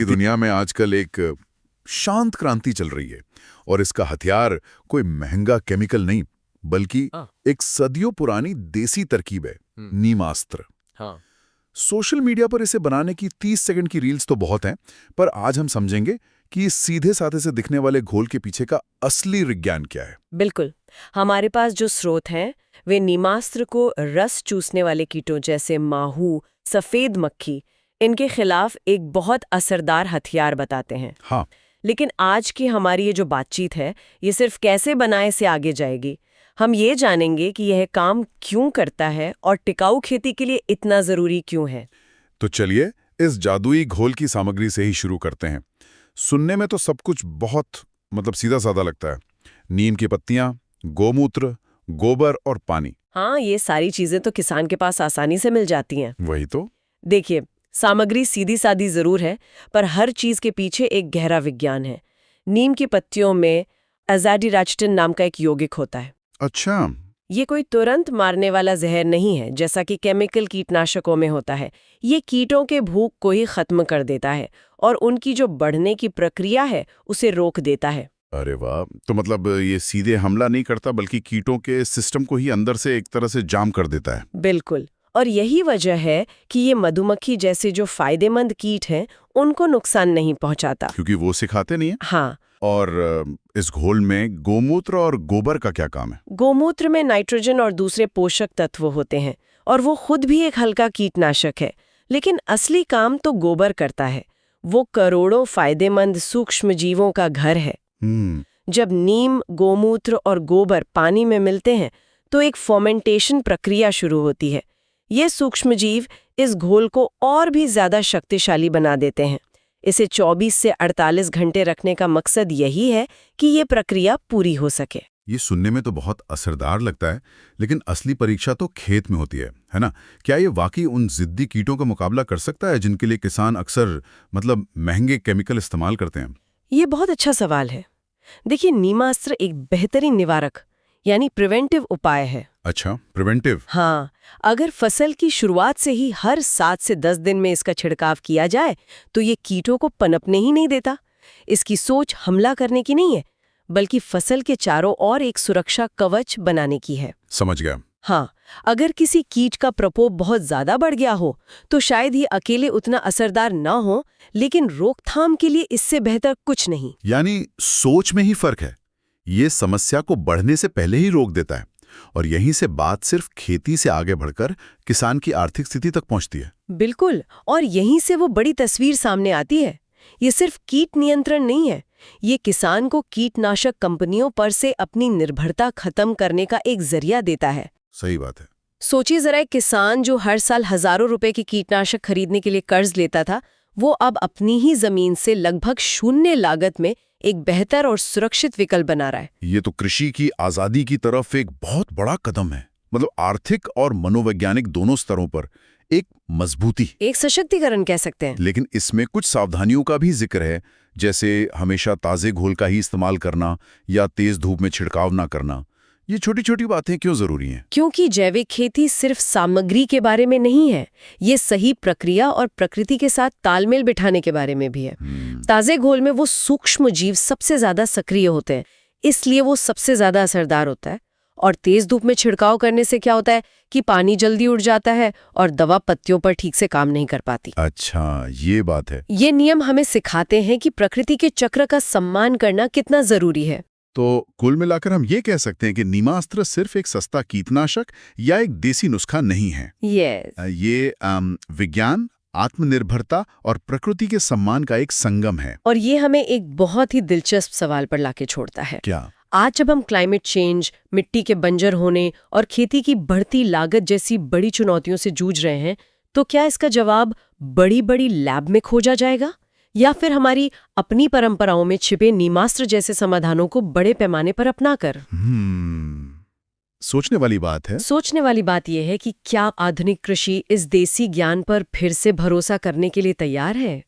दुनिया में आजकल एक शांत क्रांति चल रही है और इसका हथियार कोई महंगा केमिकल नहीं बल्कि हाँ। एक सदियों पुरानी देसी तरकीब है, नीमास्त्र। हाँ। सोशल मीडिया पर इसे बनाने की 30 सेकंड की रील्स तो बहुत हैं, पर आज हम समझेंगे कि इस सीधे साधे से दिखने वाले घोल के पीछे का असली विज्ञान क्या है। बिल्कुल। हमारे पास जो स्रोत हैं वे नीमास्त्र को रस चूसने वाले कीटों जैसे माहू, सफेद मक्खी, इनके खिलाफ एक बहुत असरदार हथियार बताते हैं। हाँ, लेकिन आज की हमारी ये जो बातचीत है ये सिर्फ कैसे बनाए से आगे जाएगी। हम ये जानेंगे कि यह काम क्यों करता है और टिकाऊ खेती के लिए इतना जरूरी क्यों है। तो चलिए इस जादुई घोल की सामग्री से ही शुरू करते हैं। सुनने में तो सब कुछ बहुत सीधा साधा लगता है। नीम की पत्तियां, गोमूत्र, गोबर और पानी। हाँ, ये सारी चीजें तो किसान के पास आसानी से मिल जाती हैं। वही तो। देखिए, सामग्री सीधी सादी जरूर है, पर हर चीज के पीछे एक गहरा विज्ञान है। नीम की पत्तियों में एजाडिराक्टिन नाम का एक यौगिक होता है। अच्छा। ये कोई तुरंत मारने वाला जहर नहीं है जैसा कि केमिकल कीटनाशकों में होता है। ये कीटों के भूख को ही खत्म कर देता है और उनकी जो बढ़ने की प्रक्रिया है उसे रोक देता है। अरे वाह, तो ये सीधे हमला नहीं करता बल्कि कीटों के सिस्टम को ही अंदर से एक तरह से जाम कर देता है। बिल्कुल। और यही वजह है कि ये मधुमक्खी जैसे जो फायदेमंद कीट हैं उनको नुकसान नहीं पहुंचाता, क्योंकि वो सिखाते नहीं है। हाँ। और इस घोल में गोमूत्र और गोबर का क्या काम है? गोमूत्र में नाइट्रोजन और दूसरे पोषक तत्व होते हैं और वो खुद भी एक हल्का कीटनाशक है, लेकिन असली काम तो गोबर करता है। वो करोड़ों फायदेमंद सूक्ष्म जीवों का घर है। जब नीम, गोमूत्र और गोबर पानी में मिलते हैं तो एक फर्मेंटेशन प्रक्रिया शुरू होती है। ये सूक्ष्म जीव इस घोल को और भी ज्यादा शक्तिशाली बना देते हैं। इसे 24 से 48 घंटे रखने का मकसद यही है कि ये प्रक्रिया पूरी हो सके। ये सुनने में तो बहुत असरदार लगता है, लेकिन असली परीक्षा तो खेत में होती है ना? क्या ये वाकई उन जिद्दी कीटों का मुकाबला कर सकता है जिनके लिए किसान अक्सर महंगे केमिकल इस्तेमाल करते हैं? ये बहुत अच्छा सवाल है। देखिए, नीमास्त्र एक बेहतरीन निवारक यानी प्रिवेंटिव उपाय है। अच्छा, प्रिवेंटिव। हाँ, अगर फसल की शुरुआत से ही हर 7 से 10 दिन में इसका छिड़काव किया जाए तो ये कीटों को पनपने ही नहीं देता। इसकी सोच हमला करने की नहीं है, बल्कि फसल के चारों ओर एक सुरक्षा कवच बनाने की है। समझ गया। हाँ, अगर किसी कीट का प्रकोप बहुत ज्यादा बढ़ गया हो तो शायद ही अकेले उतना असरदार ना हो, लेकिन रोकथाम के लिए इससे बेहतर कुछ नहीं। यानी सोच में ही फर्क है। ये समस्या को बढ़ने से पहले ही रोक देता है और यहीं से बात सिर्फ खेती से आगे बढ़कर किसान की आर्थिक स्थिति तक पहुंचती है। बिल्कुल, और यहीं से वो बड़ी तस्वीर सामने आती है। ये सिर्फ कीट नियंत्रण नहीं है, ये किसान को कीटनाशक कंपनियों पर से अपनी निर्भरता खत्म करने का एक जरिया देता है। सही बात है। सोचिए जरा, एक किसान जो हर साल हजारों रुपए की कीटनाशक खरीदने के लिए कर्ज लेता था, वो अब अपनी ही जमीन से लगभग शून्य लागत में एक बेहतर और सुरक्षित विकल्प बना रहा है। ये तो कृषि की आजादी की तरफ एक बहुत बड़ा कदम है। आर्थिक और मनोवैज्ञानिक दोनों स्तरों पर एक मजबूती, एक सशक्तिकरण कह सकते हैं। लेकिन इसमें कुछ सावधानियों का भी जिक्र है, जैसे हमेशा ताजे घोल का ही इस्तेमाल करना या तेज धूप में छिड़काव ना करना। ये छोटी छोटी बातें क्यों जरूरी हैं? क्योंकि जैविक खेती सिर्फ सामग्री के बारे में नहीं है, ये सही प्रक्रिया और प्रकृति के साथ तालमेल बिठाने के बारे में भी है। ताजे घोल में वो सूक्ष्म जीव सबसे ज्यादा सक्रिय होते हैं, इसलिए वो सबसे ज्यादा असरदार होता है। और तेज धूप में छिड़काव करने से क्या होता है कि पानी जल्दी उड़ जाता है और दवा पत्तियों पर ठीक से काम नहीं कर पाती। अच्छा, ये बात है। ये नियम हमें सिखाते हैं कि प्रकृति के चक्र का सम्मान करना कितना जरूरी है। तो कुल मिलाकर हम ये कह सकते हैं कि नीमास्त्र सिर्फ एक सस्ता कीटनाशक या एक देसी नुस्खा नहीं है। ये विज्ञान, आत्मनिर्भरता और प्रकृति के सम्मान का एक संगम है। और ये हमें एक बहुत ही दिलचस्प सवाल पर लाके छोड़ता है। क्या? आज जब हम क्लाइमेट चेंज, मिट्टी के बंजर होने और खेती की बढ़ती लागत जैसी बड़ी चुनौतियों से जूझ रहे हैं, तो क्या इसका जवाब बड़ी बड़ी लैब में खोजा जाएगा या फिर हमारी अपनी परंपराओं में छिपे नीमास्त्र जैसे समाधानों को बड़े पैमाने पर अपनाकर? सोचने वाली बात है। सोचने वाली बात यह है कि क्या आधुनिक कृषि इस देसी ज्ञान पर फिर से भरोसा करने के लिए तैयार है?